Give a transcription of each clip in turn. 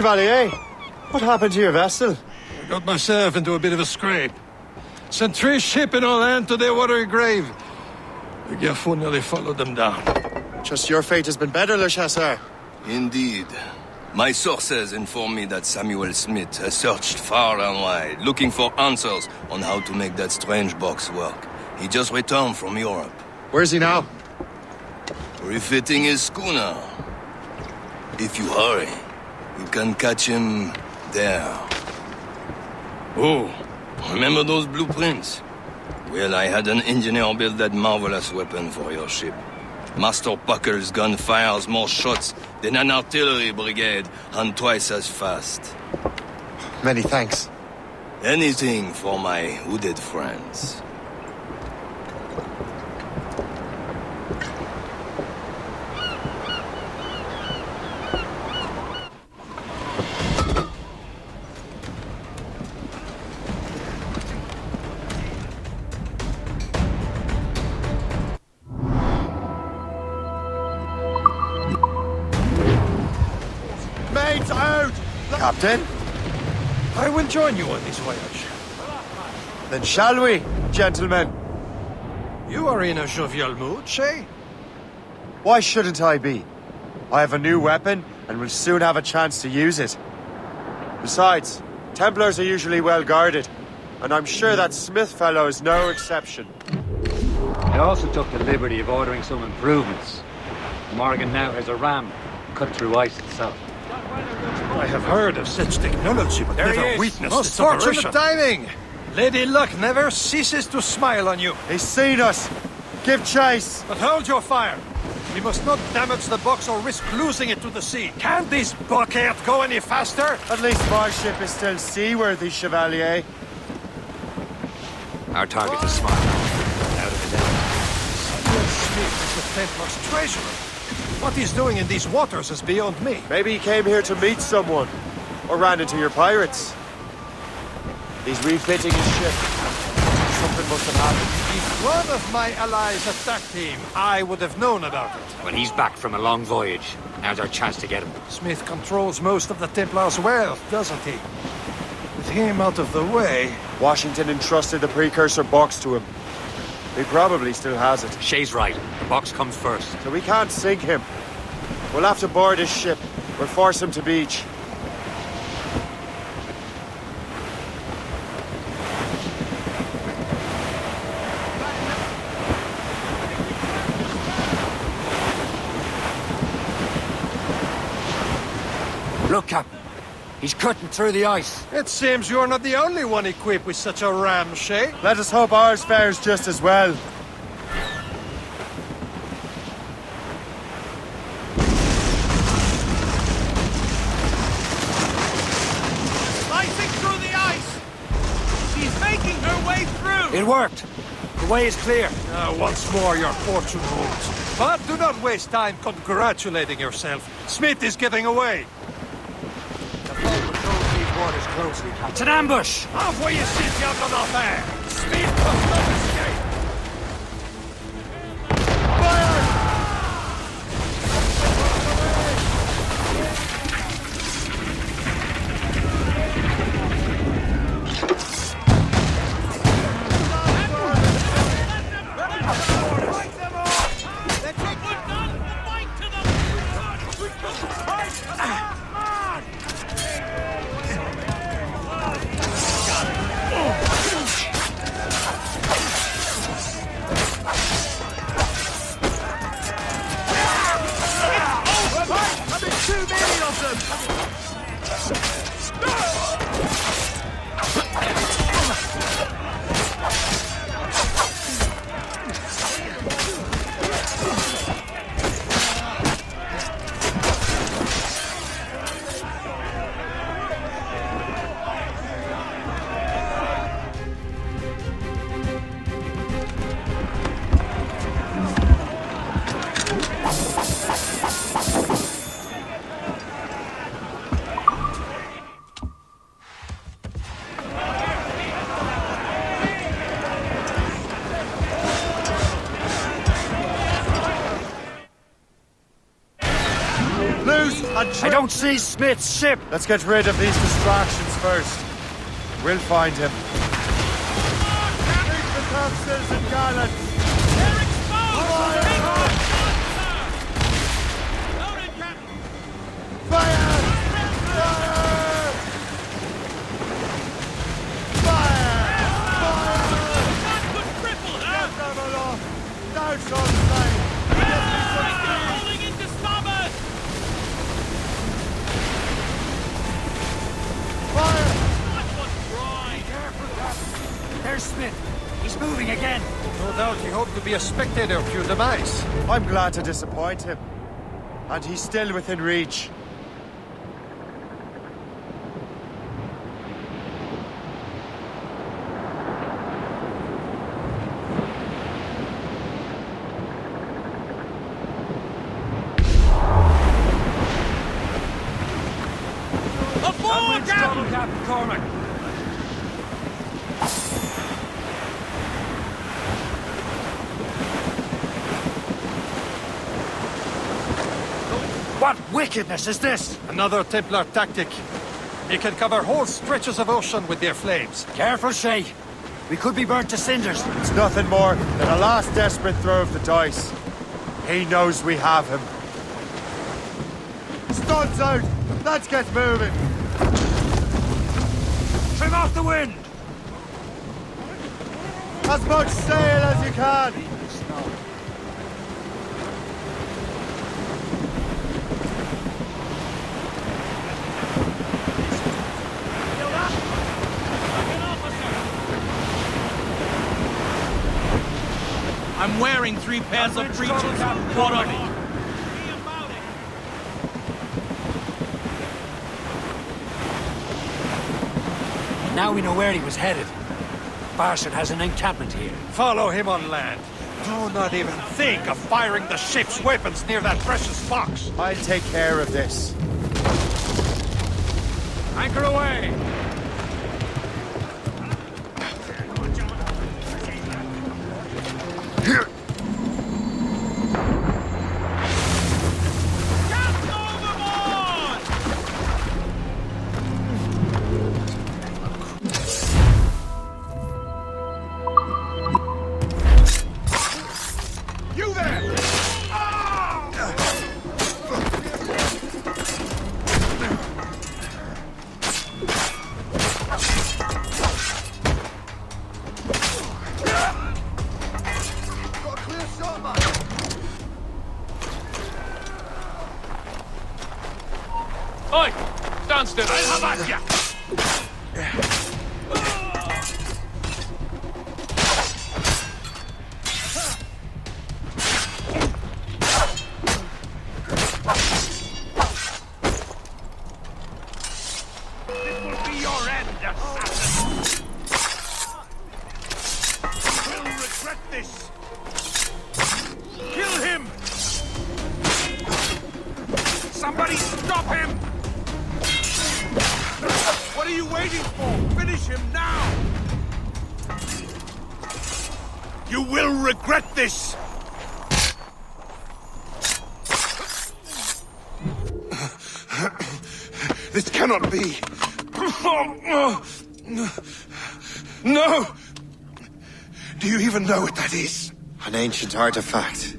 Chevalier, what happened to your vessel? I got myself into a bit of a scrape. Sent 3 ships in all land to their watery grave. The Gerfaut nearly followed them down. Just your fate has been better, Le Chasseur. Indeed. My sources inform me that Samuel Smith has searched far and wide, looking for answers on how to make that strange box work. He just returned from Europe. Where's he now? Refitting his schooner. If you hurry, you can catch him there. Oh, remember those blueprints? Well, I had an engineer build that marvelous weapon for your ship. Master Puckle's gun fires more shots than an artillery brigade, and twice as fast. Many thanks. Anything for my hooded friends. Mates out! Captain? I will join you on this voyage. Then shall we, gentlemen? You are in a jovial mood, Shay? Why shouldn't I be? I have a new weapon and will soon have a chance to use it. Besides, Templars are usually well guarded, and I'm sure that Smith fellow is no exception. I also took the liberty of ordering some improvements. Morgan now has a ram cut through ice itself. I have heard of such technology, but never witnessed Most its operation. fortunate timing! Lady Luck never ceases to smile on you. He's seen us! Give chase! But hold your fire. We must not damage the box or risk losing it to the sea. Can't this bucket go any faster? At least my ship is still seaworthy, Chevalier. Our target is smart. Out of his element. Samuel Smith is the Templar's treasurer. What he's doing in these waters is beyond me. Maybe he came here to meet someone, or ran into your pirates. He's refitting his ship. Something must have happened. If one of my allies attacked him, I would have known about it. When he's back from a long voyage, now's our chance to get him. Smith controls most of the Templar's wealth, doesn't he? With him out of the way... Washington entrusted the precursor box to him. He probably still has it. Shay's right. The box comes first. So we can't sink him. We'll have to board his ship, or force him to beach. Look, Captain. He's cutting through the ice. It seems you're not the only one equipped with such a ram, Shay. Let us hope ours fares just as well. Slicing through the ice! She's making her way through! It worked. The way is clear. Once more, your fortune holds. But do not waste time congratulating yourself. Smith is getting away. The boat patrols these waters closely, Captain. It's an ambush! Off where you sit, you have not there! Smith must not escape! Fire! ship! I don't see Smith's ship! Let's get rid of these distractions first. We'll find him. Take the topsails and gallants! They're exposed! Take them! Loaded, Captain! Fire! Fire! Fire! That could cripple her! Get them aloft! Douse on sight! They're holding into starboard! Fire! That was dry! There's Smith. He's moving again. No doubt he hoped to be a spectator of your demise. I'm glad to disappoint him. And he's still within reach. Aboard, Captain! Captain Cormac. What wickedness is this? Another Templar tactic. They can cover whole stretches of ocean with their flames. Careful, Shay. We could be burnt to cinders. It's nothing more than a last desperate throw of the dice. He knows we have him. Studs out! Let's get moving! Trim off the wind! As much sail as you can! I'm wearing 3 pairs of breeches. What of it? Now we know where he was headed. Barson has an encampment here. Follow him on land. Do not even think of firing the ship's weapons near that precious box. I'll take care of this. Anchor away! Cast overboard! You there! Got a clear shot, man! Oi! Stand still! I'll have at ya! This will be your end, assassin! You'll regret this! Kill him! Somebody stop him! What are you waiting for? Finish him now! You will regret this! This cannot be. No! Do you even know what that is? An ancient artifact.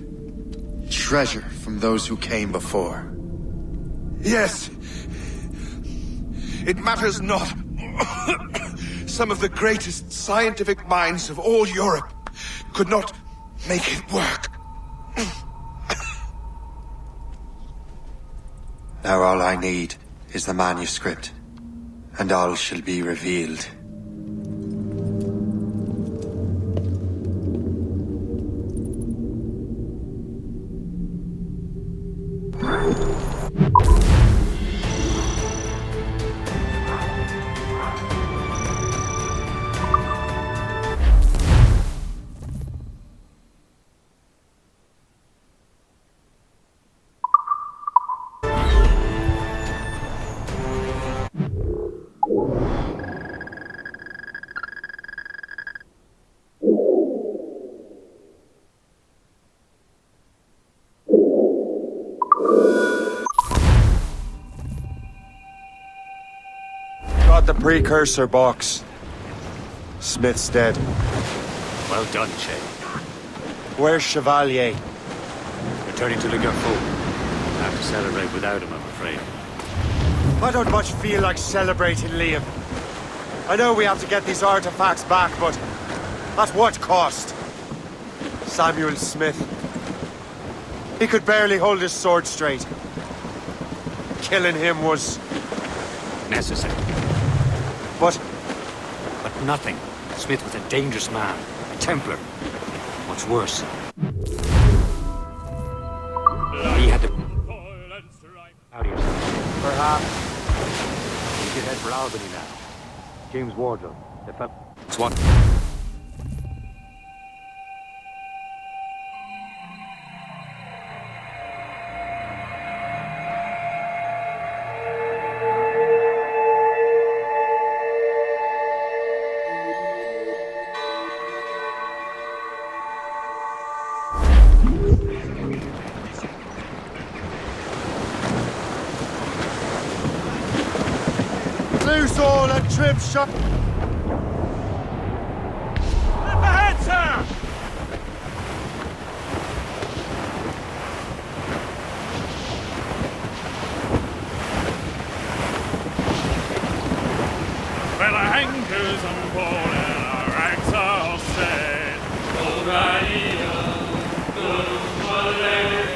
Treasure from those who came before. Yes. It matters not. Some of the greatest scientific minds of all Europe could not make it work. Now all I need is the manuscript, and all shall be revealed. got the precursor box. Smith's dead. Well done, Shay. Where's Chevalier? Returning to the Garfour. Have to celebrate without him, I'm afraid. I don't much feel like celebrating, Liam. I know we have to get these artifacts back, but at what cost? Samuel Smith. He could barely hold his sword straight. Killing him was... necessary. But But nothing. Smith was a dangerous man. A Templar. What's worse, he had the... out of yourself. Perhaps. We should head for Albany now. James Wardrobe. The fellow... It's what? loose all and trim shot. Up ahead, sir! Well, our anchors on board and our ranks are all set.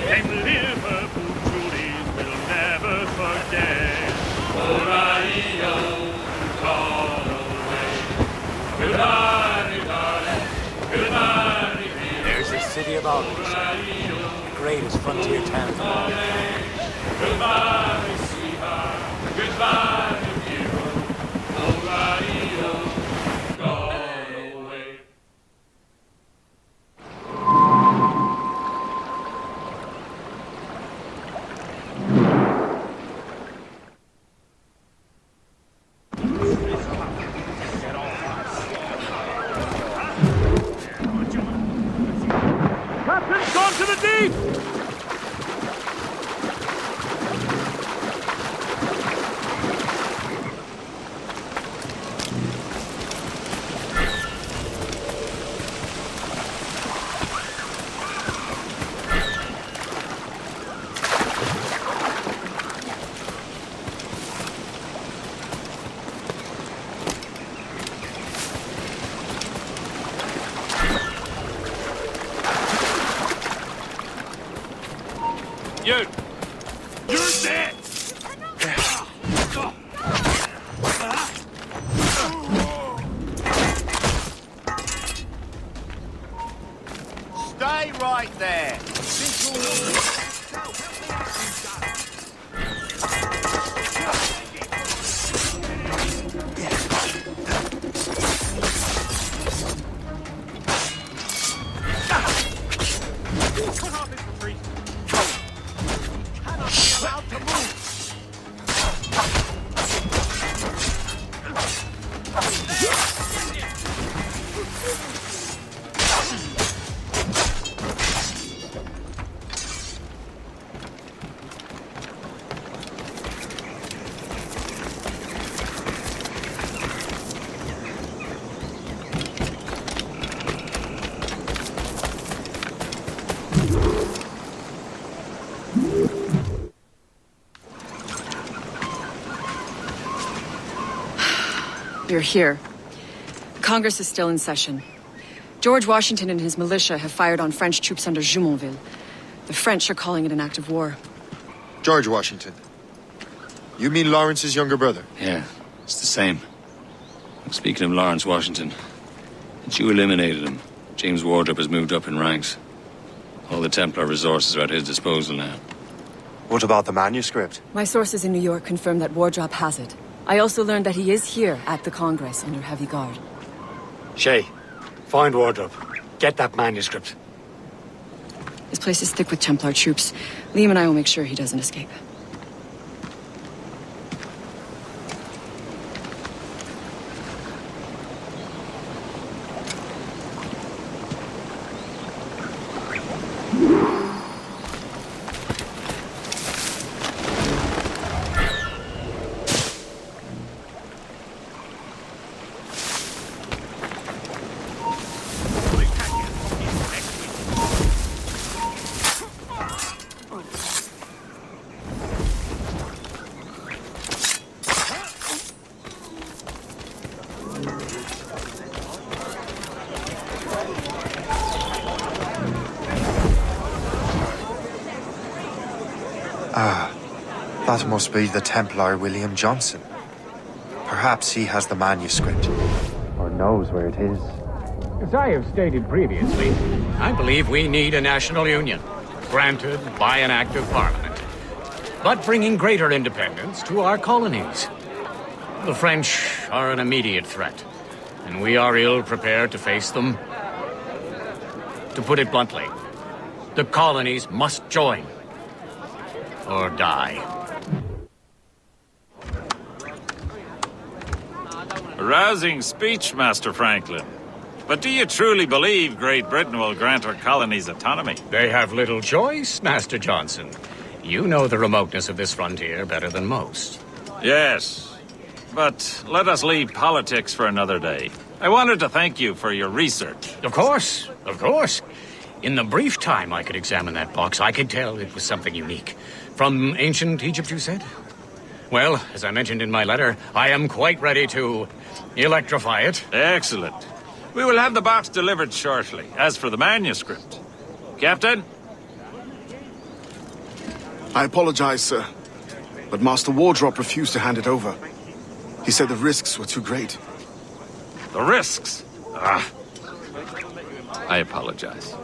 And Liverpool trulies will never forget. Call away. Goodbye, darling. Goodbye, dear. There's the city of Albany, the greatest frontier town of all. Goodbye, sweetheart. Goodbye, hero. O'Reilly, gone away. Captain's gone to the deep! You're dead! Stay right there. This will... Cut off his retreat. Cannot be allowed to move. You're here. Congress is still in session. George Washington and his militia have fired on French troops under Jumonville. The French are calling it an act of war. George Washington. You mean Lawrence's younger brother? Yeah, it's the same. Speaking of Lawrence Washington, since you eliminated him, James Wardrobe has moved up in ranks. All the Templar resources are at his disposal now. What about the manuscript? My sources in New York confirm that Wardrop has it. I also learned that he is here at the Congress under heavy guard. Shay, find Wardrobe. Get that manuscript. This place is thick with Templar troops. Liam and I will make sure he doesn't escape. That must be the Templar William Johnson. Perhaps he has the manuscript, or knows where it is. As I have stated previously, I believe we need a national union, granted by an act of parliament, but bringing greater independence to our colonies. The French are an immediate threat, and we are ill prepared to face them. To put it bluntly, the colonies must join, or die. A rousing speech, Master Franklin. But do you truly believe Great Britain will grant our colonies autonomy? They have little choice, Master Johnson. You know the remoteness of this frontier better than most. Yes, but let us leave politics for another day. I wanted to thank you for your research. Of course, of course. In the brief time I could examine that box, I could tell it was something unique. From ancient Egypt, you said? Well, as I mentioned in my letter, I am quite ready to electrify it. Excellent. We will have the box delivered shortly. As for the manuscript... Captain? I apologize, sir, but Master Wardrop refused to hand it over. He said the risks were too great. The risks? I apologize.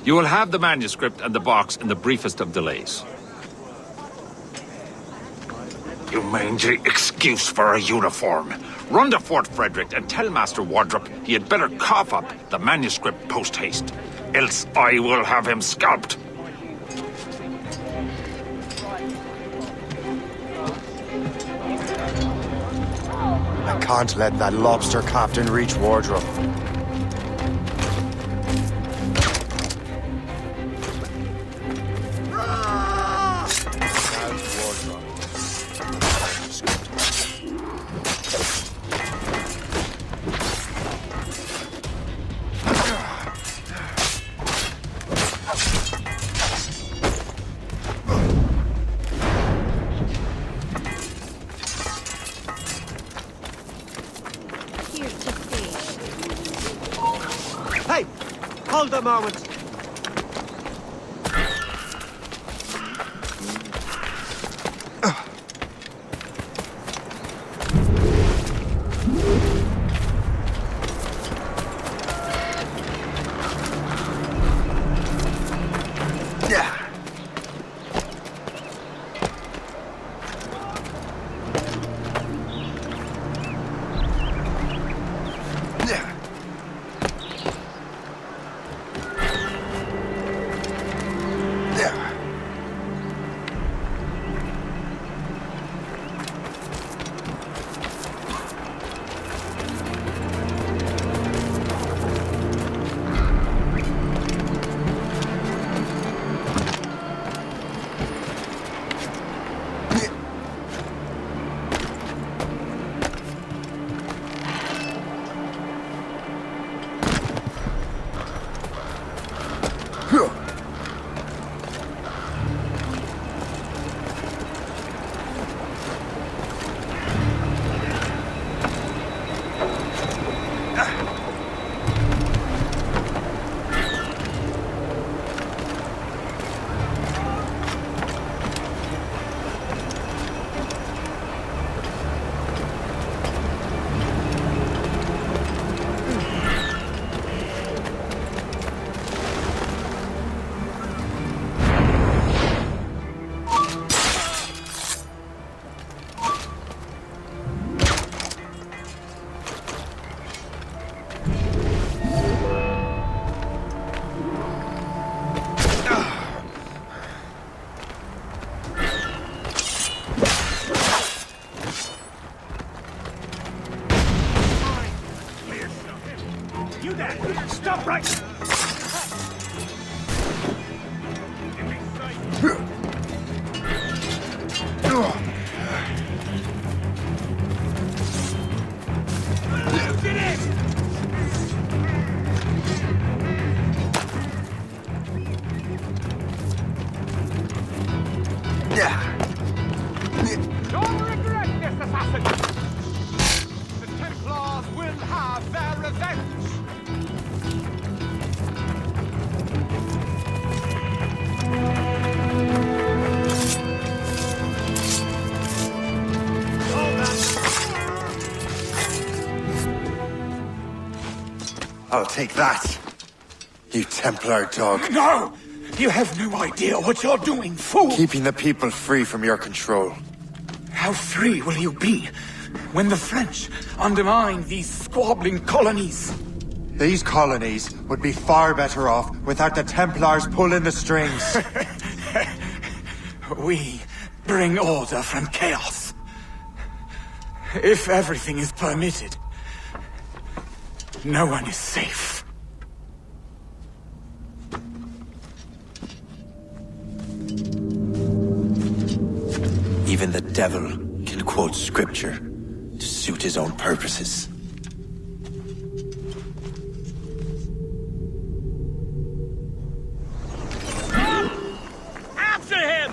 You will have the manuscript and the box in the briefest of delays. You mangy excuse for a uniform. Run to Fort Frederick and tell Master Wardrop he had better cough up the manuscript post-haste. Else I will have him scalped. I can't let that lobster captain reach Wardrobe. Hey! Hold a moment. You there! Stop right! Don't regret this, assassin! The Templars will have their revenge! I'll take that. You Templar dog. No! You have no idea what you're doing, fool! Keeping the people free from your control. How free will you be when the French undermine these squabbling colonies? These colonies would be far better off without the Templars pulling the strings. We bring order from chaos. If everything is permitted, no one is safe. Even the devil can quote scripture to suit his own purposes. After him!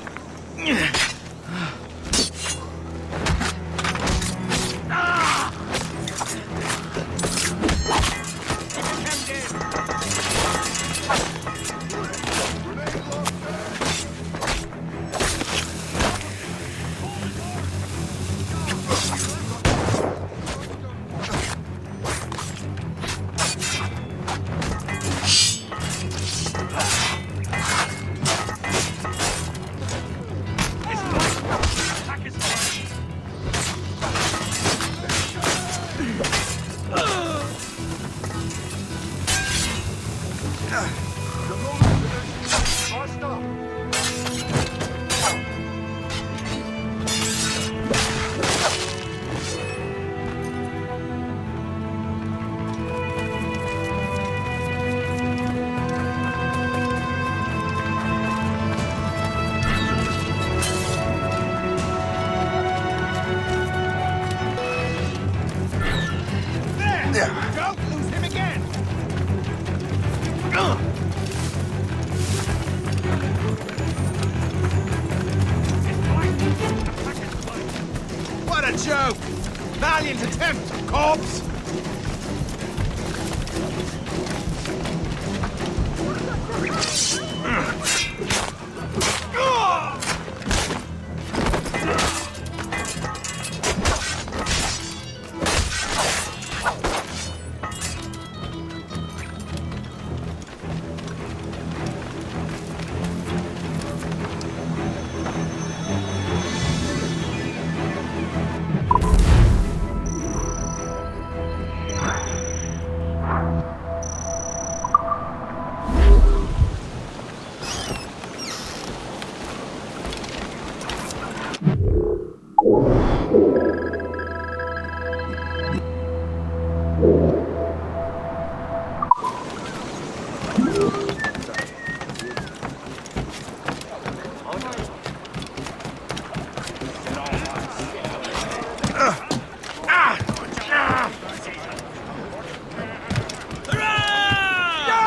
Don't lose him again! What a joke! Valiant attempt, corpse!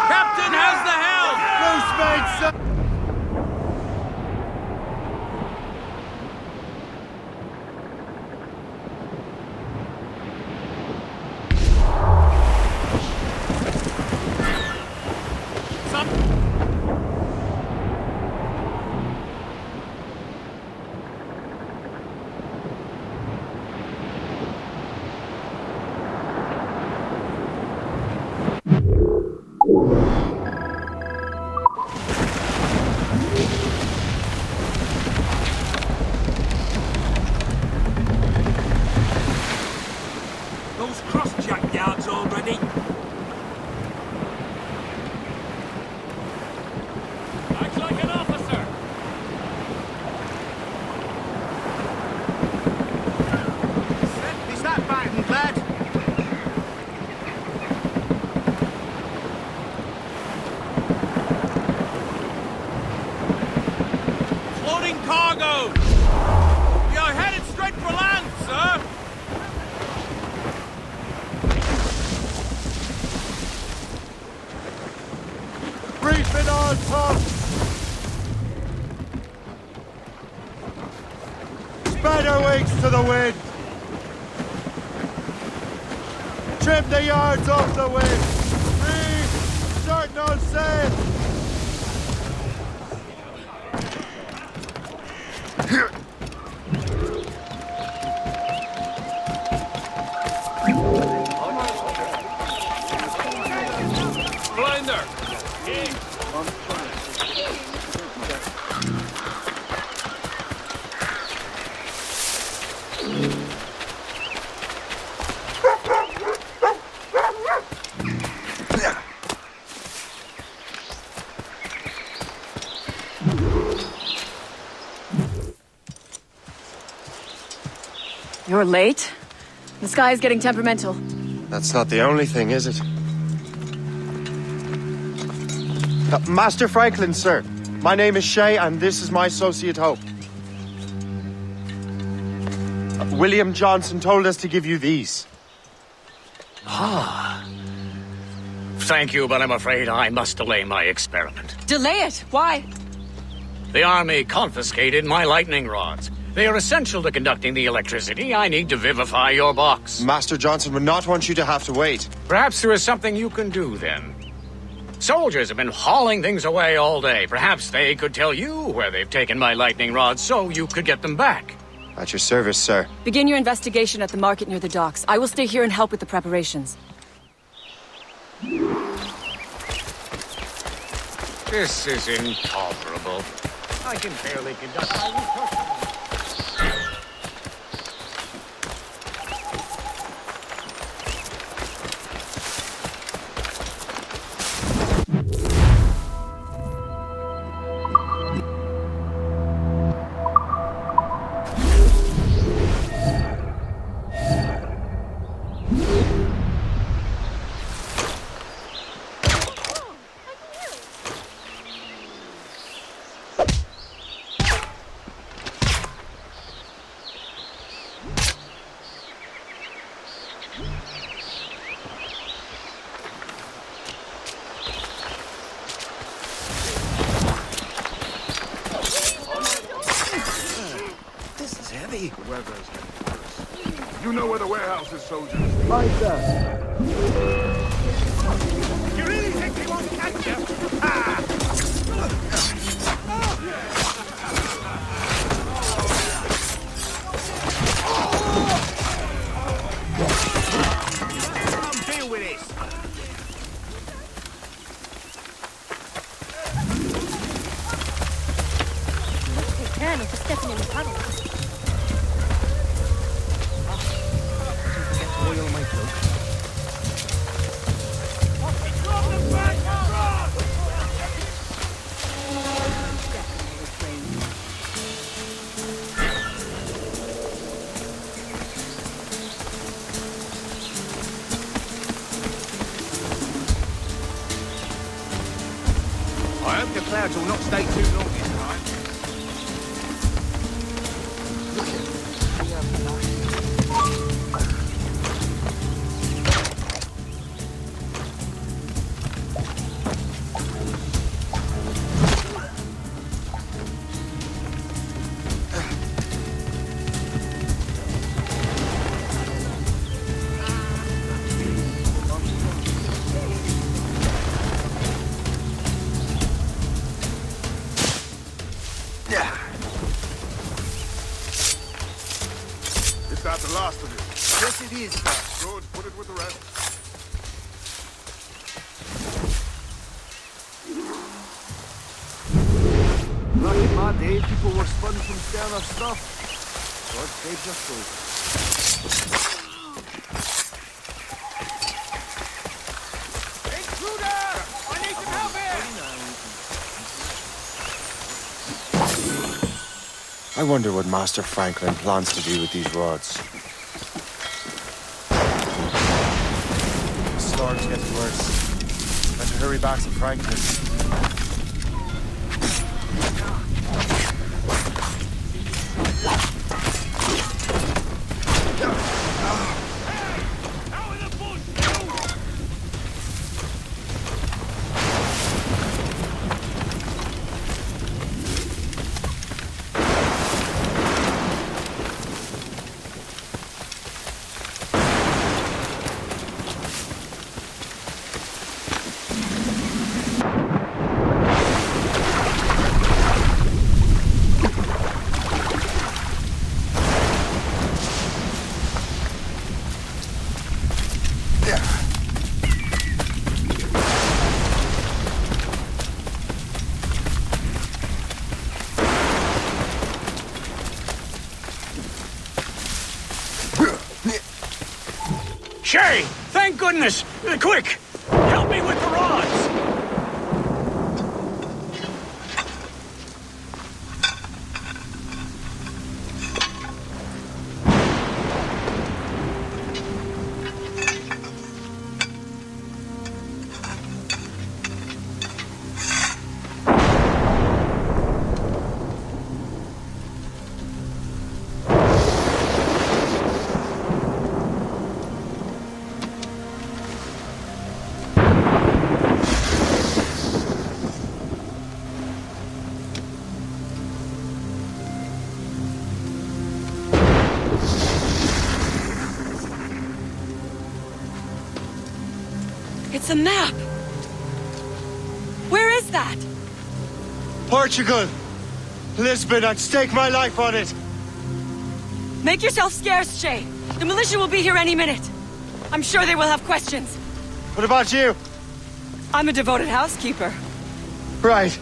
Captain, how's the helm? Loose, mate, sir. Those cross-jack yards already. Act like an officer. Is that battened, lad? Floating cargo. We are headed straight for land, sir. Briefing on tops! Spread our wings to the wind! Trim the yards off the wind! Reef! Starting on sail! You're late. The sky is getting temperamental. That's not the only thing, is it? Master Franklin, sir. My name is Shay, and this is my associate Hope. William Johnson told us to give you these. Thank you, but I'm afraid I must delay my experiment. Delay it! Why? The army confiscated my lightning rods. They are essential to conducting the electricity I need to vivify your box. Master Johnson would not want you to have to wait. Perhaps there is something you can do then. Soldiers have been hauling things away all day. Perhaps they could tell you where they've taken my lightning rods so you could get them back. At your service, sir. Begin your investigation at the market near the docks. I will stay here and help with the preparations. This is intolerable. I can barely conduct my research. You know where the warehouse is, soldiers. Aye, sir. You really think they won't catch you? Ah! Come deal with this. Take care of stepping in the puddle. Oil my cloak. I hope the clouds will not stay too long this time. Is that the last of it? Yes, it is, sir. Good, put it with the rest. Back in my day, people were spun from sterner stuff. God save your soul. Intruder! I need some help here! I wonder what Master Franklin plans to do with these rods. The storm's getting worse. Better hurry back to Franklin. Shay! Thank goodness! Quick! Help me with the rods! It's a map! Where is that? Portugal! Lisbon, I'd stake my life on it! Make yourself scarce, Shay. The militia will be here any minute. I'm sure they will have questions. What about you? I'm a devoted housekeeper. Right.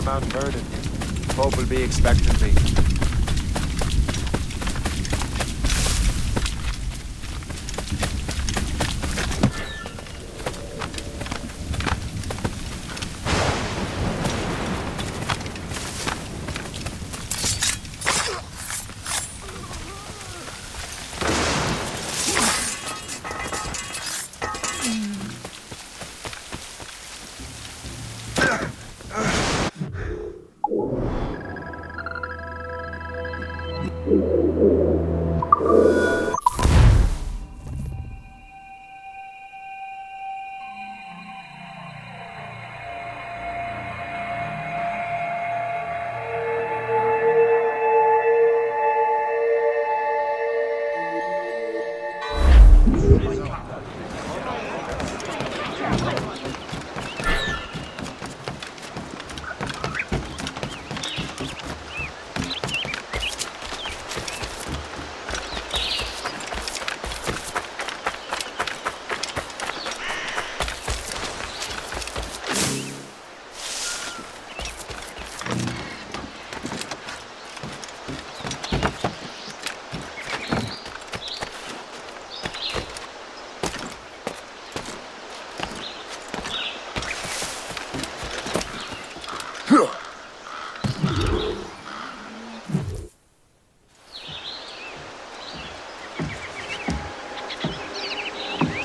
Mount Vernon. Pope will be expecting me.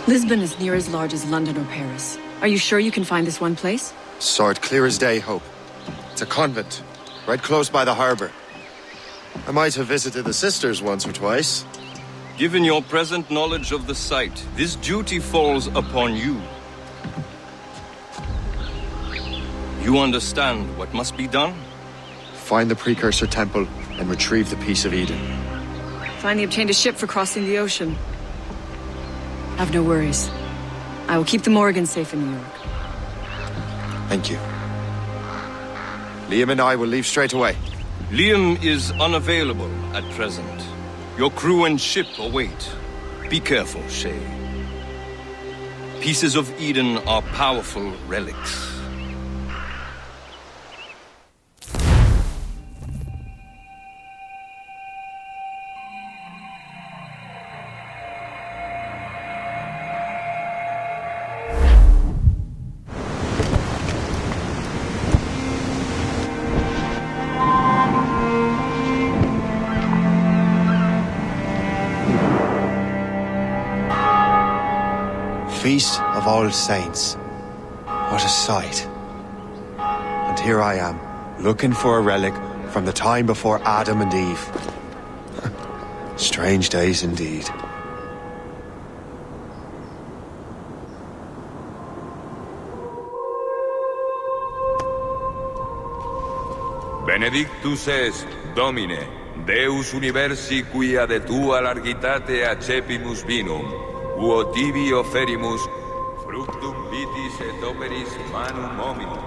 Lisbon is near as large as London or Paris. Are you sure you can find this one place? Saw it clear as day, Hope. It's a convent, right close by the harbour. I might have visited the sisters once or twice. Given your present knowledge of the site, this duty falls upon you. You understand what must be done? Find the precursor temple and retrieve the Piece of Eden. Finally obtained a ship for crossing the ocean. Have no worries. I will keep the Morgans safe in New York. Thank you. Liam and I will leave straight away. Liam is unavailable at present. Your crew and ship await. Be careful, Shay. Pieces of Eden are powerful relics. Feast of All Saints. What a sight. And here I am, looking for a relic from the time before Adam and Eve. Strange days indeed. Benedictus est, Domine, Deus universi quia de tua largitate accepimus vinum, uo tibi offerimus fructum vitis et operis manum hominum,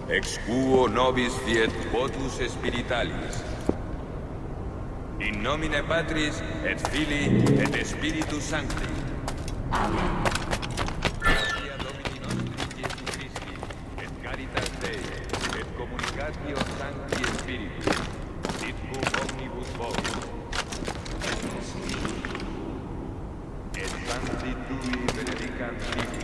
ex quo nobis fiet votus spiritualis. In nomine Patris et Filii et Spiritus Sancti. Amen. Gratia Domini nostri Iesu Christi, et caritas Dei, et communicatio Sancti Spiritus, sit cum omnibus vos. Et Sancti Tui benedicant Filii.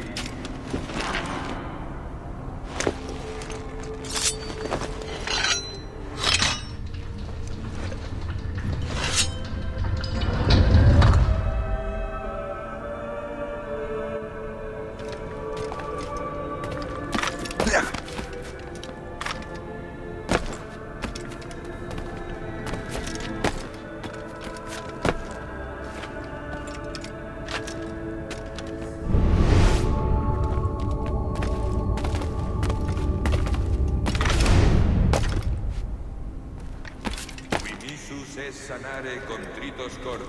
Dice sanare contritos corde.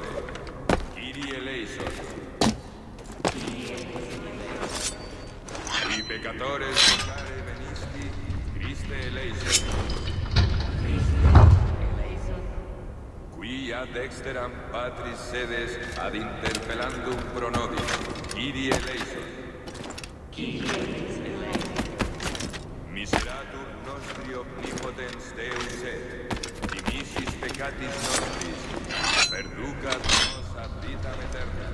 Kyrie eleison. Qui peccatores vocare venisti, Christe eleison. Qui ad exteram patris sedes ad interpellandum pro nobis, Kyrie eleison. Miseratur nostri omnipotens Deus et, dimissis peccatis nostris, perducat nos ad vitam aeterna.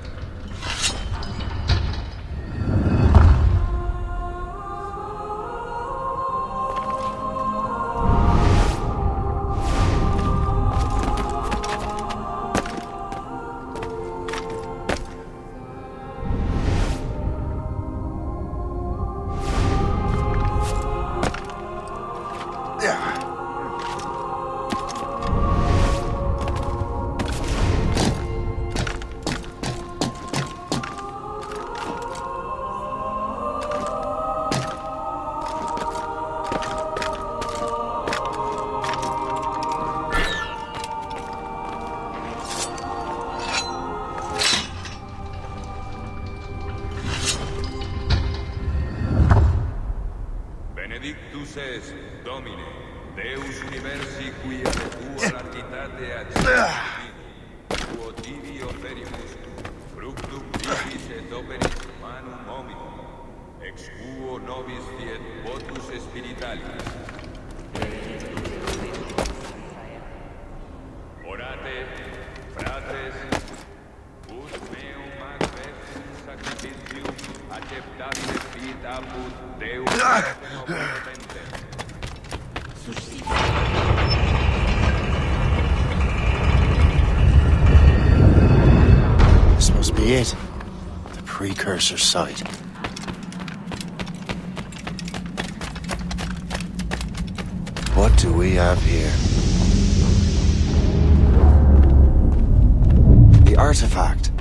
Benedictus est, Domine, Deus universi quia de tua largitate accepti, quo tibi oferimus, fructum vitis et operis manum hominum, ex quo nobis fiet votus spiritualis. Orate, fratres, ut meum ac vesum sacrificium acceptabile fit apud Deus omnipotente. This must be it. The precursor site. What do we have here? The artifact.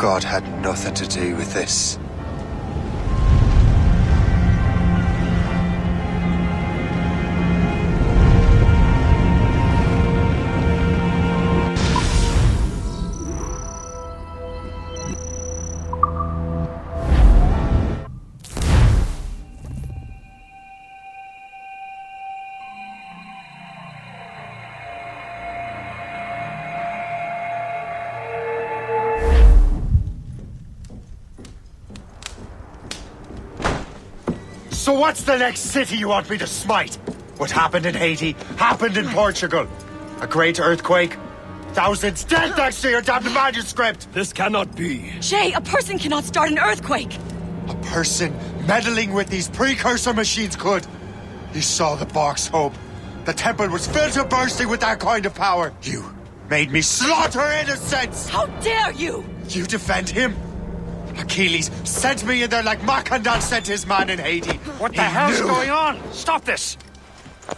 God had nothing to do with this. So what's the next city you want me to smite? What happened in Haiti happened in Portugal. A great earthquake. Thousands dead thanks to your damned manuscript! This cannot be. Shay, a person cannot start an earthquake! A person meddling with these precursor machines could. You saw the box, Hope. The temple was filled to bursting with that kind of power. You made me slaughter innocents! How dare you! You defend him? Achilles sent me in there like Macandal sent his man in Haiti. What the hell's going on? Stop this!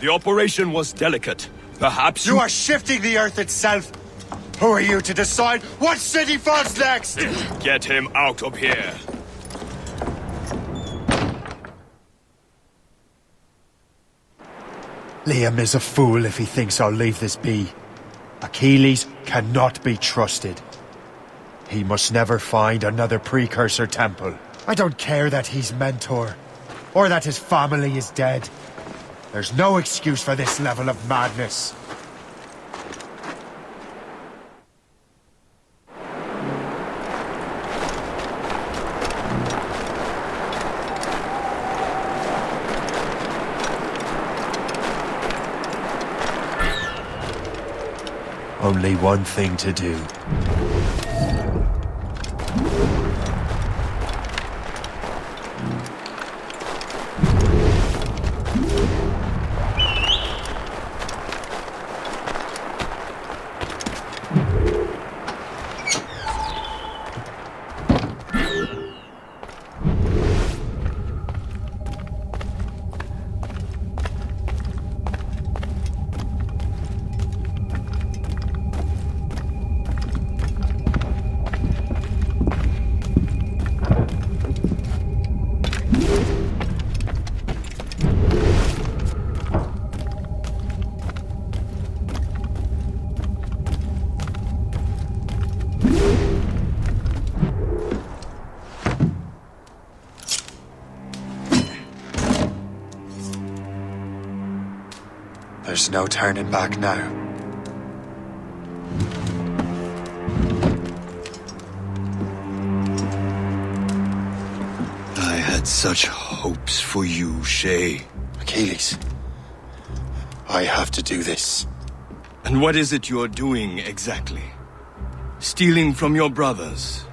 The operation was delicate. Perhaps you are shifting the earth itself. Who are you to decide what city falls next? Get him out of here. Liam is a fool if he thinks I'll leave this be. Achilles cannot be trusted. He must never find another precursor temple. I don't care that he's mentor, or that his family is dead. There's no excuse for this level of madness. Only one thing to do. There's no turning back now. I had such hopes for you, Shay. Achilles, I have to do this. And what is it you're doing exactly? Stealing from your brothers?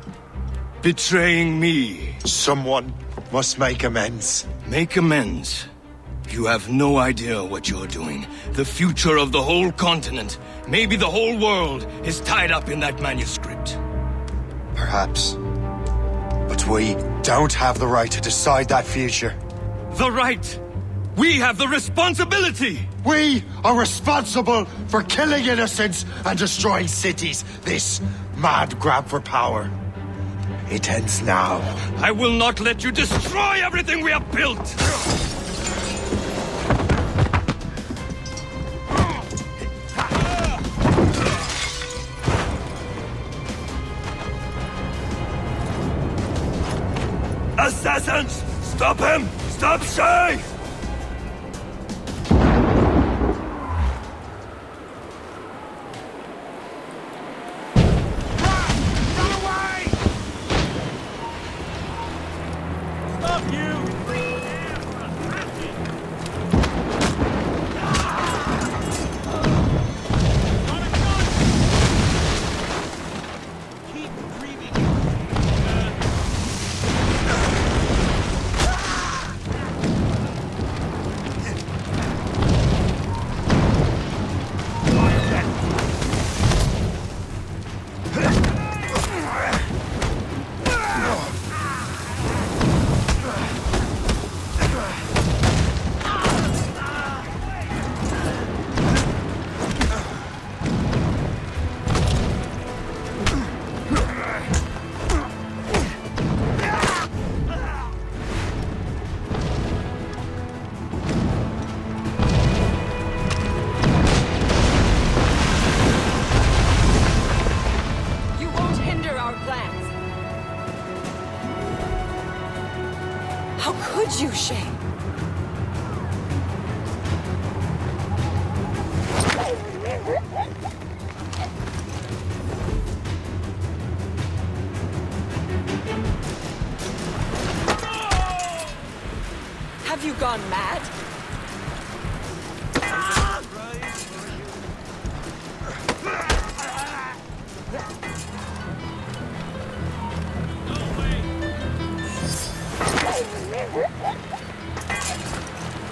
Betraying me? Someone must make amends. Make amends? You have no idea what you're doing. The future of the whole continent, maybe the whole world, is tied up in that manuscript. Perhaps. But we don't have the right to decide that future. The right? We have the responsibility! We are responsible for killing innocents and destroying cities. This mad grab for power. It ends now. I will not let you destroy everything we have built! Assassins! Stop him! Stop Shay! How could you, Shay? Have you gone mad?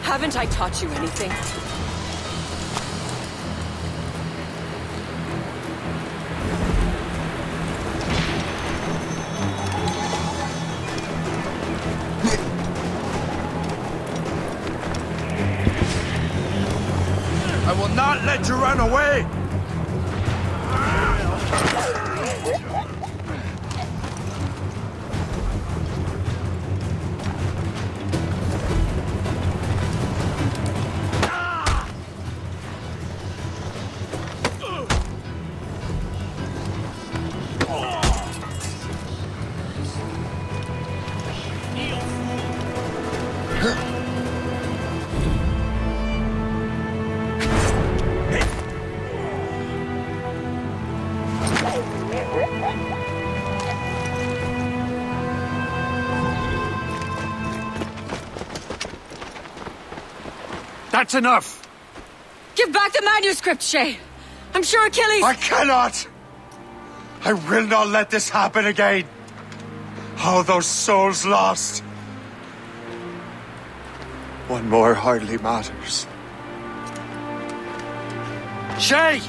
Haven't I taught you anything? I will not let you run away! That's enough! Give back the manuscript, Shay! I'm sure Achilles— I cannot! I will not let this happen again! All those souls lost! One more hardly matters. Shay!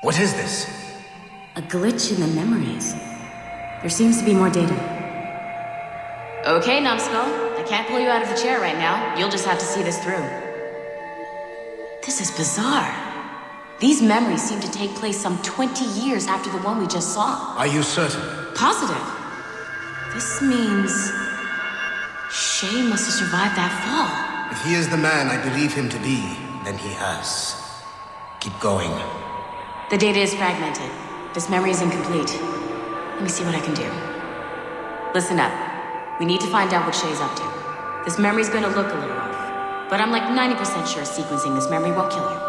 What is this? A glitch in the memories. There seems to be more data. Okay, Numbskull. I can't pull you out of the chair right now. You'll just have to see this through. This is bizarre. These memories seem to take place some 20 years after the one we just saw. Are you certain? Positive. This means Shay must have survived that fall. If he is the man I believe him to be, then he has. Keep going. The data is fragmented. This memory is incomplete. Let me see what I can do. Listen up. We need to find out what Shay's up to. This memory's gonna look a little off, but I'm like 90% sure sequencing this memory won't kill you.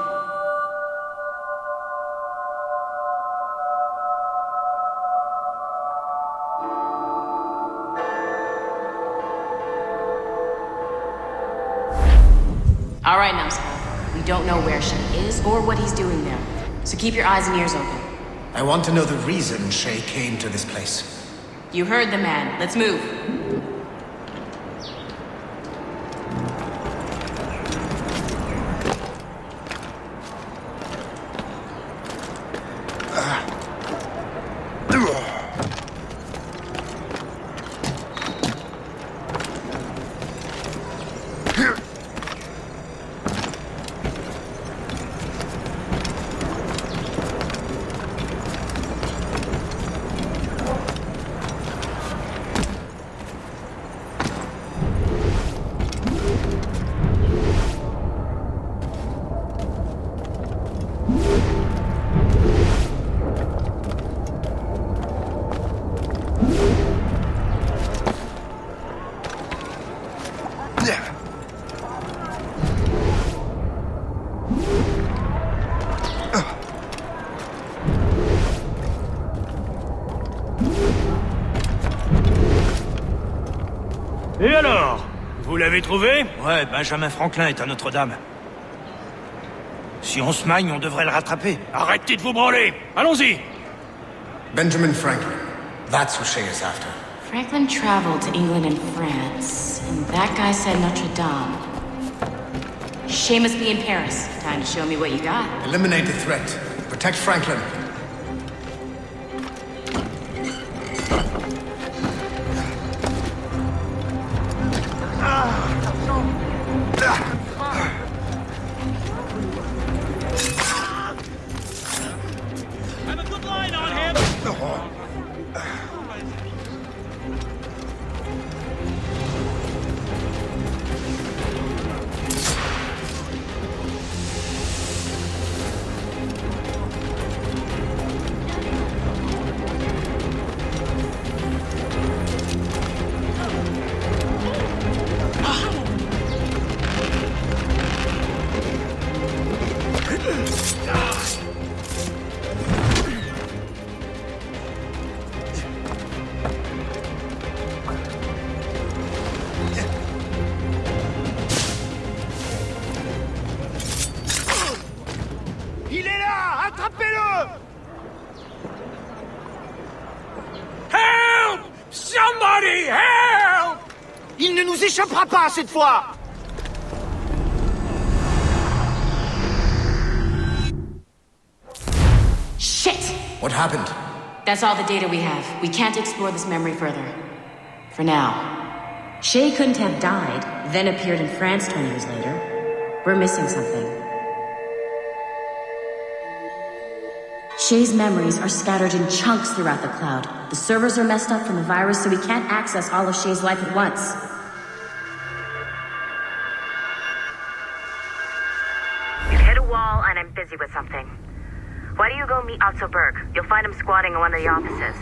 All right, Numbskull. We don't know where Shay is or what he's doing there. So keep your eyes and ears open. I want to know the reason Shay came to this place. You heard the man. Let's move. Et alors? Vous l'avez trouvé? Ouais, Benjamin Franklin est à Notre-Dame. Si on se magne, on devrait le rattraper. Arrêtez de vous branler! Allons-y! Benjamin Franklin. That's who Shay is after. Franklin traveled to England and France, and that guy said Notre Dame. Shay must be in Paris. Time to show me what you got. Eliminate the threat. Protect Franklin. ne nous échappera pas cette fois! Shit! What happened? That's all the data we have. We can't explore this memory further. For now. Shay couldn't have died, then appeared in France 20 years later. We're missing something. Shay's memories are scattered in chunks throughout the cloud. The servers are messed up from the virus, so we can't access all of Shay's life at once. You've hit a wall, and I'm busy with something. Why do you go meet Otto Berg? You'll find him squatting in one of the offices.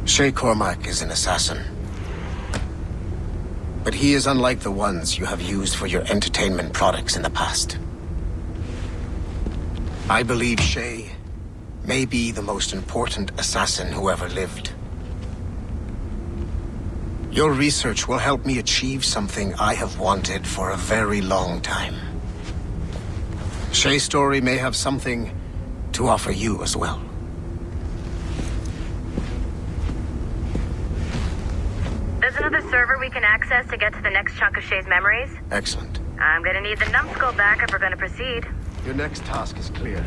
Shay Cormac is an assassin. But he is unlike the ones you have used for your entertainment products in the past. I believe Shay may be the most important assassin who ever lived. Your research will help me achieve something I have wanted for a very long time. Shay's story may have something to offer you as well. There's another server we can access to get to the next chunk of Shay's memories. Excellent. I'm gonna need the numbskull back if we're gonna proceed. Your next task is clear.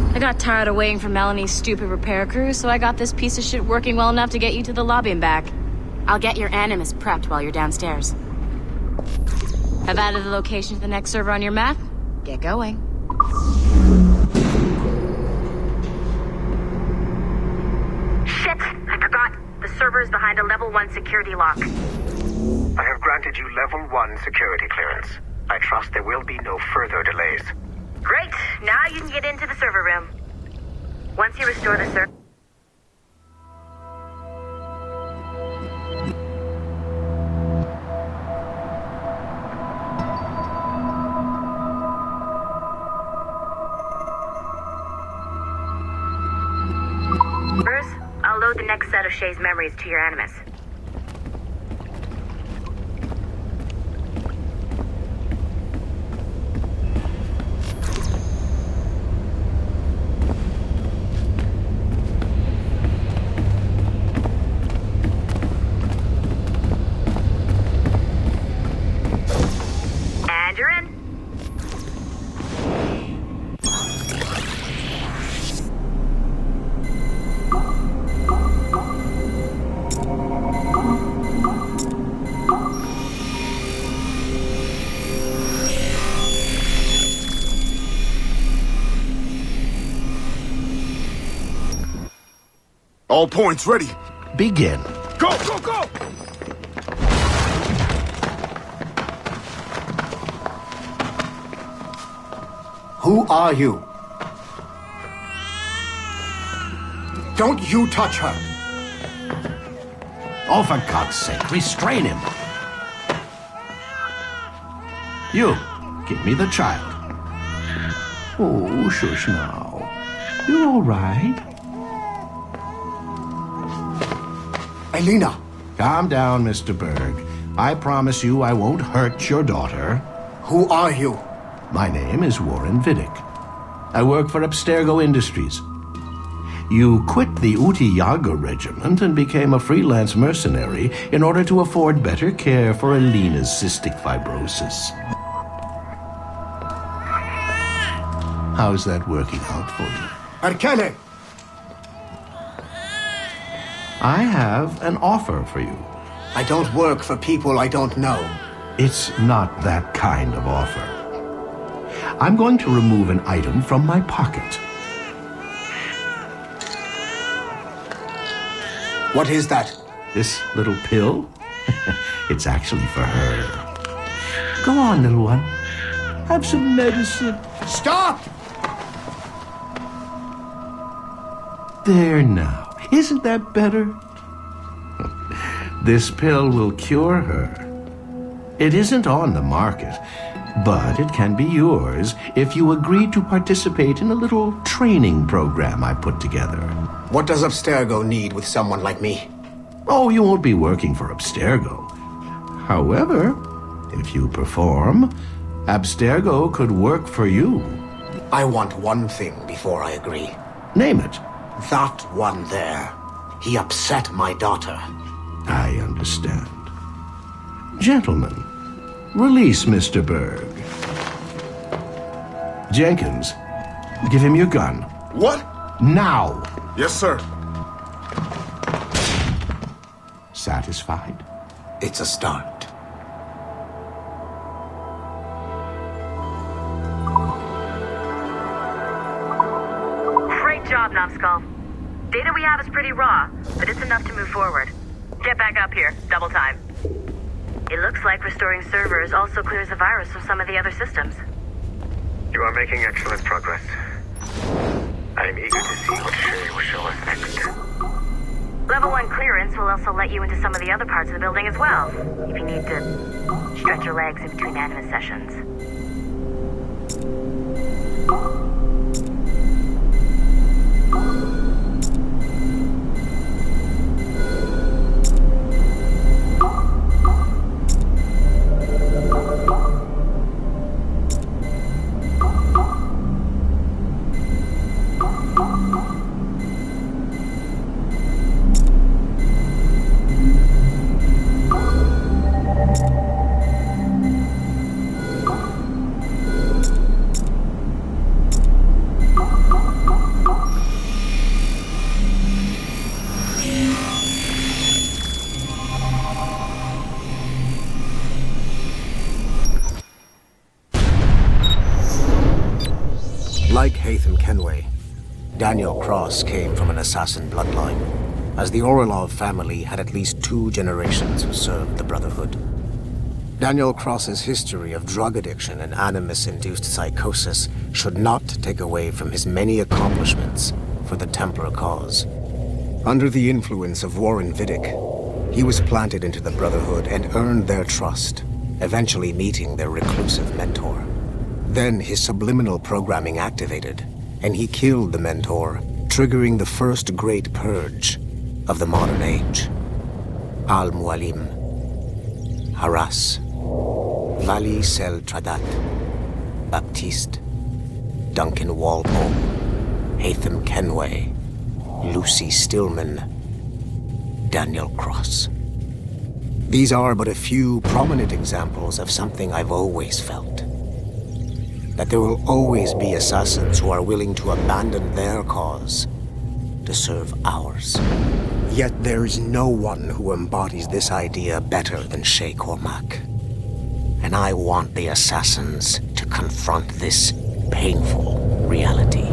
I got tired of waiting for Melanie's stupid repair crew, so I got this piece of shit working well enough to get you to the lobby and back. I'll get your Animus prepped while you're downstairs. Have added the location to the next server on your map? Get going. Shit! I forgot. The server is behind a level 1 security lock. I have granted you level 1 security clearance. I trust there will be no further delays. Great! Now you can get into the server room. Once you restore the server... I'll load the next set of Shay's memories to your Animus. And you're in. All points ready. Begin. Go, go, go! Who are you? Don't you touch her! Oh, for God's sake, restrain him! You, give me the child. Oh, shush now. You're all right. Elena! Calm down, Mr. Berg. I promise you I won't hurt your daughter. Who are you? My name is Warren Vidic. I work for Abstergo Industries. You quit the Utiyaga regiment and became a freelance mercenary in order to afford better care for Elena's cystic fibrosis. How's that working out for you? Arkele! I have an offer for you. I don't work for people I don't know. It's not that kind of offer. I'm going to remove an item from my pocket. What is that? This little pill? It's actually for her. Go on, little one. Have some medicine. Stop! There now. Isn't that better? This pill will cure her. It isn't on the market, but it can be yours if you agree to participate in a little training program I put together. What does Abstergo need with someone like me? Oh, you won't be working for Abstergo. However, if you perform, Abstergo could work for you. I want one thing before I agree. Name it. That one there. He upset my daughter. I understand. Gentlemen, release Mr. Berg. Jenkins, give him your gun. What? Now! Yes, sir. Satisfied? It's a start. Great job, Numbskull. Data we have is pretty raw, but it's enough to move forward. Get back up here. Double time. It looks like restoring servers also clears the virus from some of the other systems. You are making excellent progress. I am eager to see what Shay will show us next. Level 1 clearance will also let you into some of the other parts of the building as well, if you need to stretch your legs in between anime sessions. Like Haytham Kenway, Daniel Cross came from an assassin bloodline, as the Orlov family had at least 2 generations who served the Brotherhood. Daniel Cross's history of drug addiction and animus-induced psychosis should not take away from his many accomplishments for the Templar cause. Under the influence of Warren Vidic, he was planted into the Brotherhood and earned their trust, eventually meeting their reclusive mentor. Then his subliminal programming activated, and he killed the mentor, triggering the first great purge of the modern age. Al-Mualim, Haras, Vali Sel Tradat, Baptiste, Duncan Walpole, Haytham Kenway, Lucy Stillman, Daniel Cross. These are but a few prominent examples of something I've always felt. That there will always be assassins who are willing to abandon their cause to serve ours. Yet there is no one who embodies this idea better than Shay Cormac. And I want the assassins to confront this painful reality.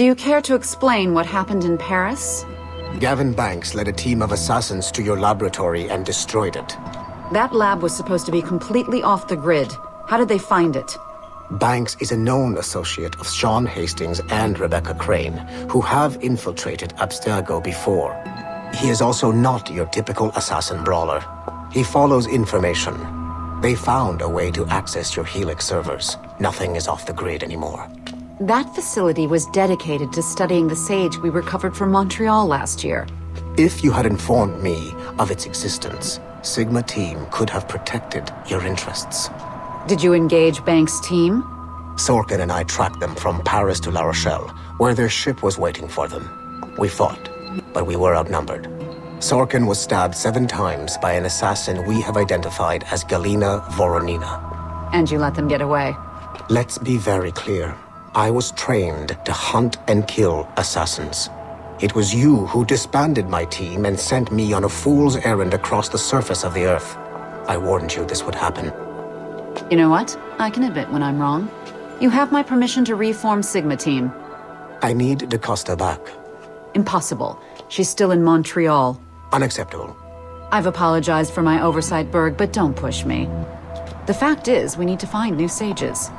Do you care to explain what happened in Paris? Gavin Banks led a team of assassins to your laboratory and destroyed it. That lab was supposed to be completely off the grid. How did they find it? Banks is a known associate of Sean Hastings and Rebecca Crane, who have infiltrated Abstergo before. He is also not your typical assassin brawler. He follows information. They found a way to access your Helix servers. Nothing is off the grid anymore. That facility was dedicated to studying the sage we recovered from Montreal last year. If you had informed me of its existence, Sigma Team could have protected your interests. Did you engage Banks' team? Sorkin and I tracked them from Paris to La Rochelle, where their ship was waiting for them. We fought, but we were outnumbered. Sorkin was stabbed 7 times by an assassin we have identified as Galina Voronina. And you let them get away? Let's be very clear. I was trained to hunt and kill assassins. It was you who disbanded my team and sent me on a fool's errand across the surface of the Earth. I warned you this would happen. You know what? I can admit when I'm wrong. You have my permission to reform Sigma Team. I need DaCosta back. Impossible. She's still in Montreal. Unacceptable. I've apologized for my oversight, Berg, but don't push me. The fact is, we need to find new sages.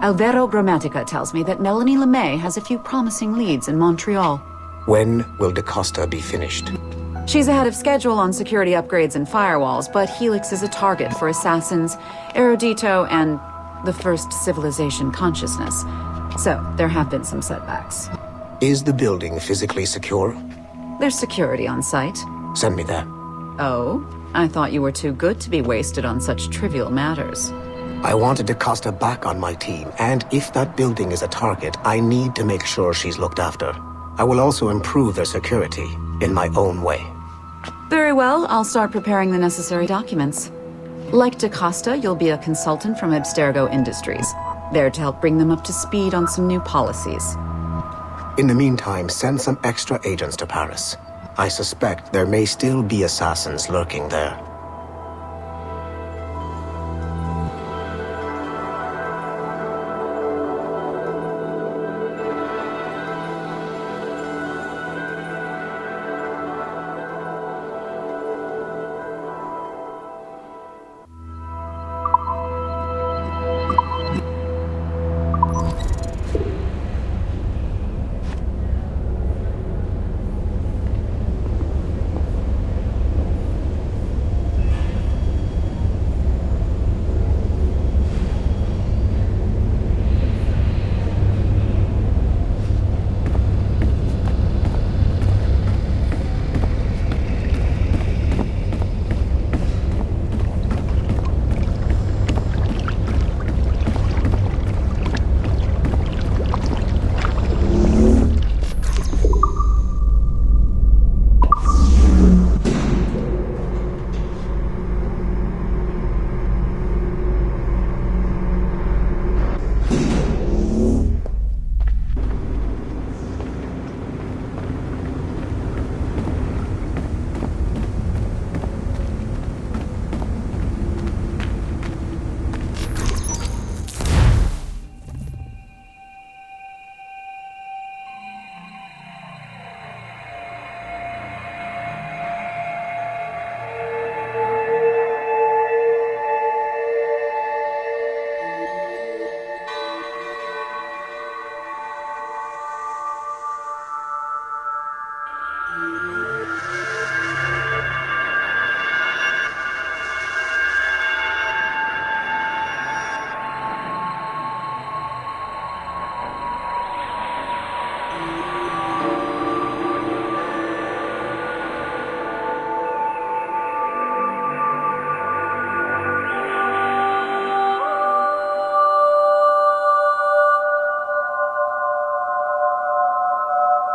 Alvaro Grammatica tells me that Melanie LeMay has a few promising leads in Montreal. When will DaCosta be finished? She's ahead of schedule on security upgrades and firewalls, but Helix is a target for assassins, Erudito, and the first civilization consciousness. So, there have been some setbacks. Is the building physically secure? There's security on site. Send me there. Oh? I thought you were too good to be wasted on such trivial matters. I wanted DaCosta back on my team, and if that building is a target, I need to make sure she's looked after. I will also improve their security in my own way. Very well, I'll start preparing the necessary documents. Like DaCosta, you'll be a consultant from Abstergo Industries, there to help bring them up to speed on some new policies. In the meantime, send some extra agents to Paris. I suspect there may still be assassins lurking there.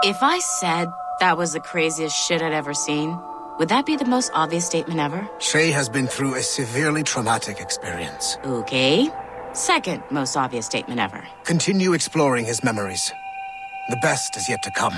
If I said that was the craziest shit I'd ever seen, would that be the most obvious statement ever? Shay has been through a severely traumatic experience. Okay. Second most obvious statement ever. Continue exploring his memories. The best is yet to come.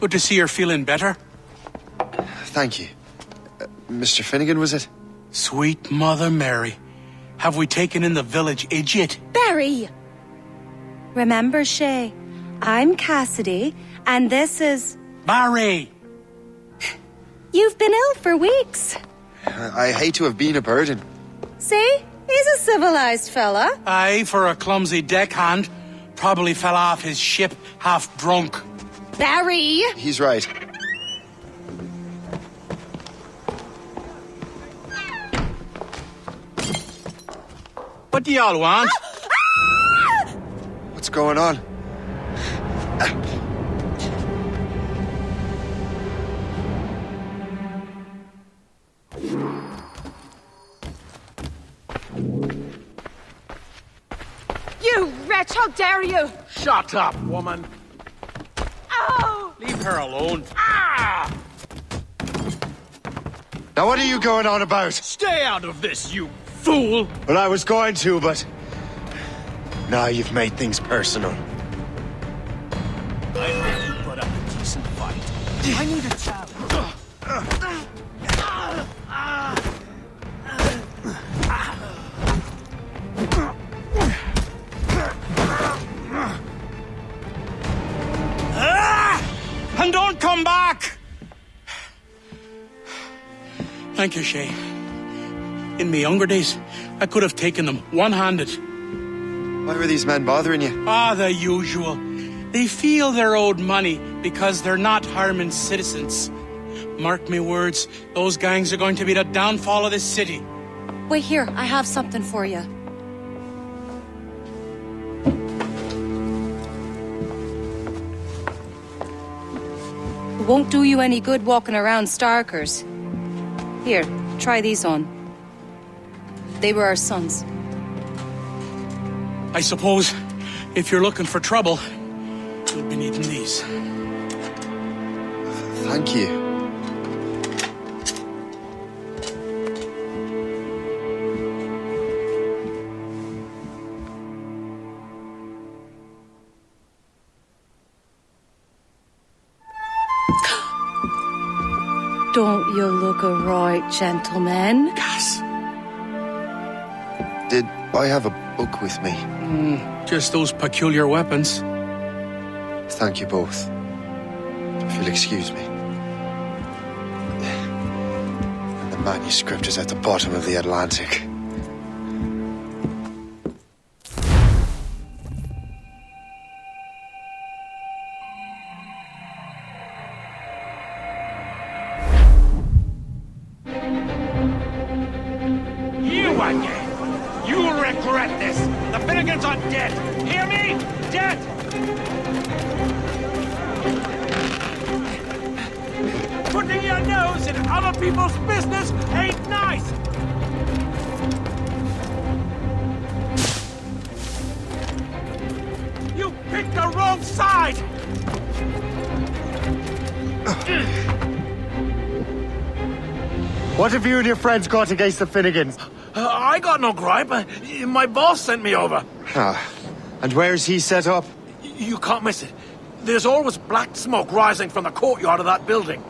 Good to see you're feeling better. Thank you. Mr. Finnegan, was it? Sweet Mother Mary. Have we taken in the village idiot? Barry! Remember, Shay, I'm Cassidy, and this is... Barry! You've been ill for weeks. I hate to have been a burden. See? He's a civilized fella. Aye, for a clumsy deckhand. Probably fell off his ship half drunk. Barry! He's right. What do y'all want? What's going on? You wretch, how dare you! Shut up, woman. Ow! Leave her alone. Ah! Now what are you going on about? Stay out of this, you fool! Well, I was going to, but... Now you've made things personal. I heard you put up a decent fight. I need a challenge. And don't come back! Thank you, Shay. In my younger days, I could have taken them one-handed. Why were these men bothering you? The usual. They feel they're owed money because they're not harming citizens. Mark me words, those gangs are going to be the downfall of this city. Wait here, I have something for you. It won't do you any good walking around Starkers. Here, try these on. They were our sons. I suppose, if you're looking for trouble, you'll be needing these. Thank you. Don't you look a right gentleman? Gas. Did I have a book with me? Just those peculiar weapons. Thank you both. If you'll excuse me. The manuscript is at the bottom of the Atlantic. You again! You'll regret this! The Finnegans are dead! Hear me? Dead! Putting your nose in other people's business ain't nice! You picked the wrong side! What have you and your friends got against the Finnegans? I got no gripe. My boss sent me over. And where's he set up? You can't miss it. There's always black smoke rising from the courtyard of that building.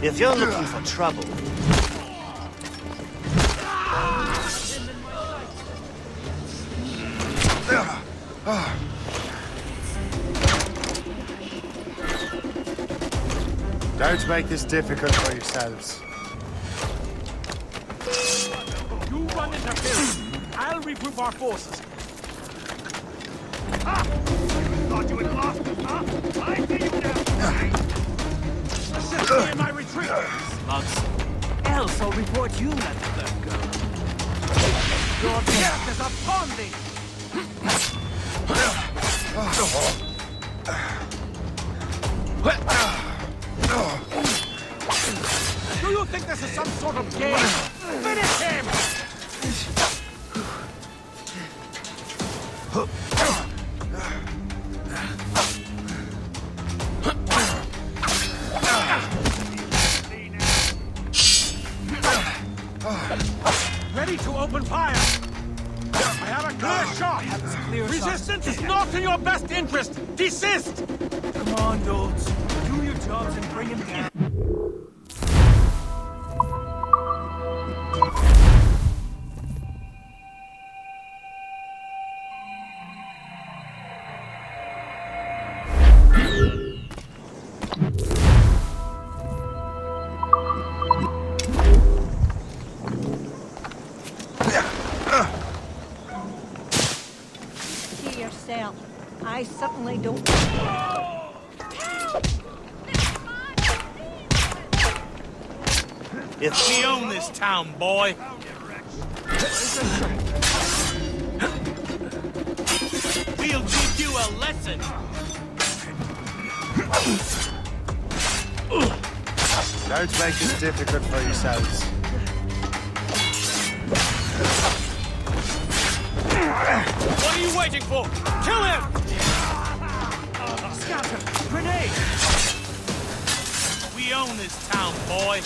If you're looking for trouble... Don't make this difficult for yourselves. You run into building. I'll regroup our forces. Thought you had lost us, huh? I see you now. Assist me in my retreat. Slugs. Else I'll report you let them go. Your death is upon thee. Do you think this is some sort of game? Finish him! Ready to open fire! I have a clear shot! Resistance is not in your best interest! Desist! Come on, dudes. Do your jobs and bring him in. I certainly don't. We own this town, boy. We'll teach you a lesson. Don't make it difficult for yourselves. What are you waiting for? Kill him! Scatter! Grenade! We own this town, boy.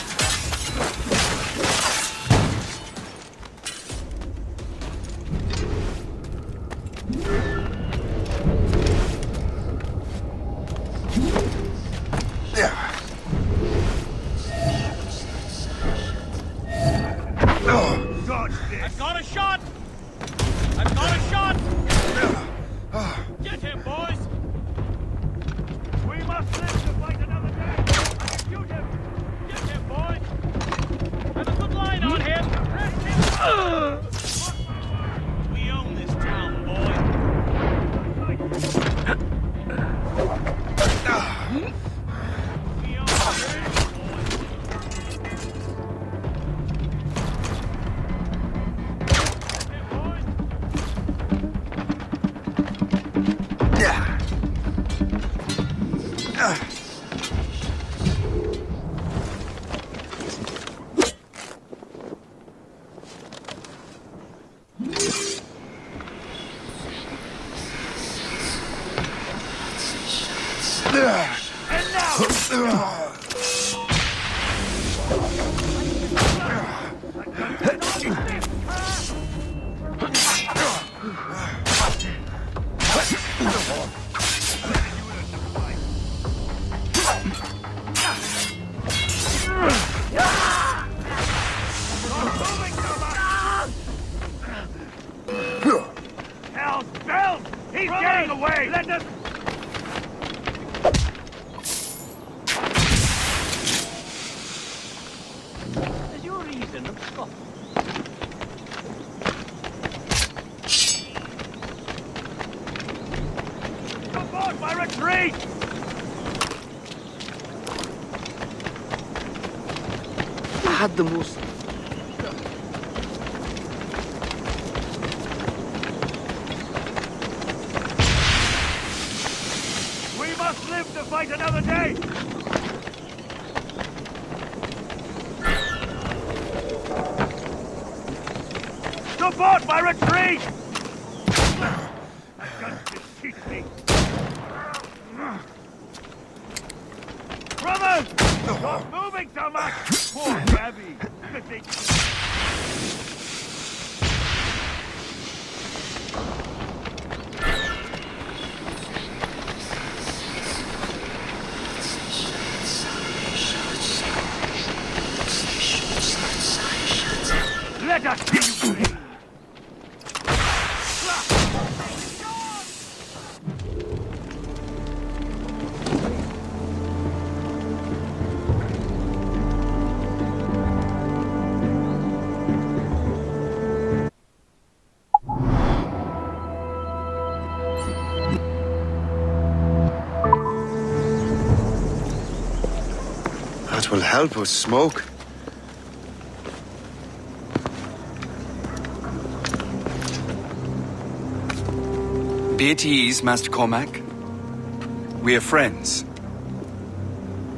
I've got a shot! I've got a shot! Get him, boys! We must live to fight another day! Shoot him! Get him, boys! Have a good line on him! We own this town, boy. Hell's bells! He's getting away! Let us... Is your reason of scoffing? Support my retreat! I had the most... We must live to fight another day! Support my retreat! I've got to cheat me. Brothers! Stop moving so much! Poor Gabby! Let us see you bleed! That will help with smoke. Be at ease, Master Cormac. We are friends.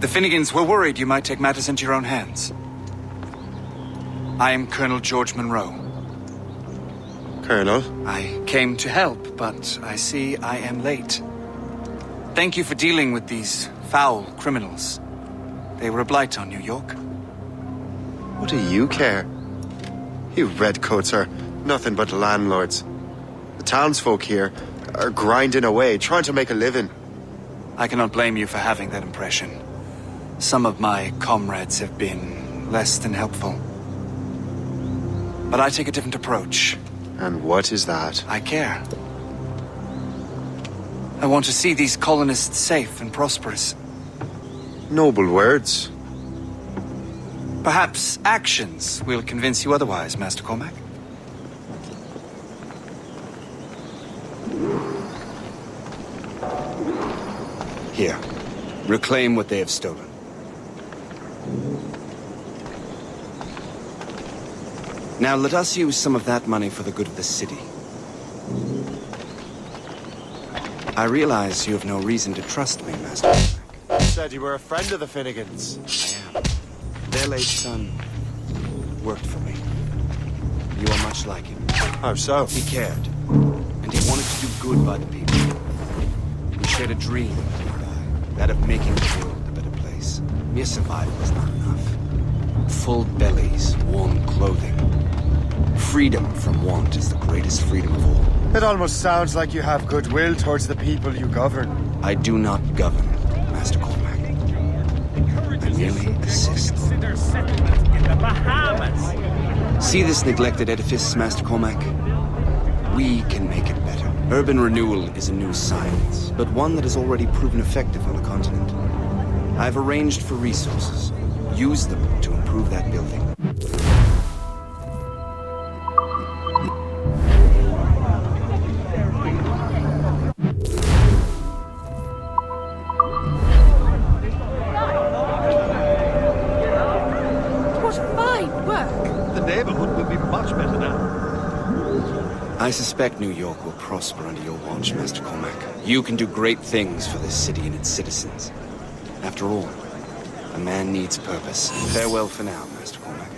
The Finnegans were worried you might take matters into your own hands. I am Colonel George Monroe. Colonel? I came to help, but I see I am late. Thank you for dealing with these foul criminals. They were a blight on New York. What do you care? You redcoats are nothing but landlords. The townsfolk here are grinding away, trying to make a living. I cannot blame you for having that impression. Some of my comrades have been less than helpful. But I take a different approach. And what is that? I care. I want to see these colonists safe and prosperous. Noble words. Perhaps actions will convince you otherwise, Master Cormac. Here. Reclaim what they have stolen. Now let us use some of that money for the good of the city. I realize you have no reason to trust me, Master. You said you were a friend of the Finnegans. I am. Their late son worked for me. You are much like him. How so? He cared, and he wanted to do good by the people. We shared a dream, that of making the world a better place. Mere survival was not enough. Full bellies, warm clothing. Freedom from want is the greatest freedom of all. It almost sounds like you have goodwill towards the people you govern. I do not govern, Master Cormac. I merely assist. Consider settlement in the Bahamas. See this neglected edifice, Master Cormac? We can make it better. Urban renewal is a new science, but one that has already proven effective on the continent. I've arranged for resources. Use them to improve that building. I suspect New York will prosper under your watch, Master Cormac. You can do great things for this city and its citizens. After all, a man needs purpose. Farewell for now, Master Cormac.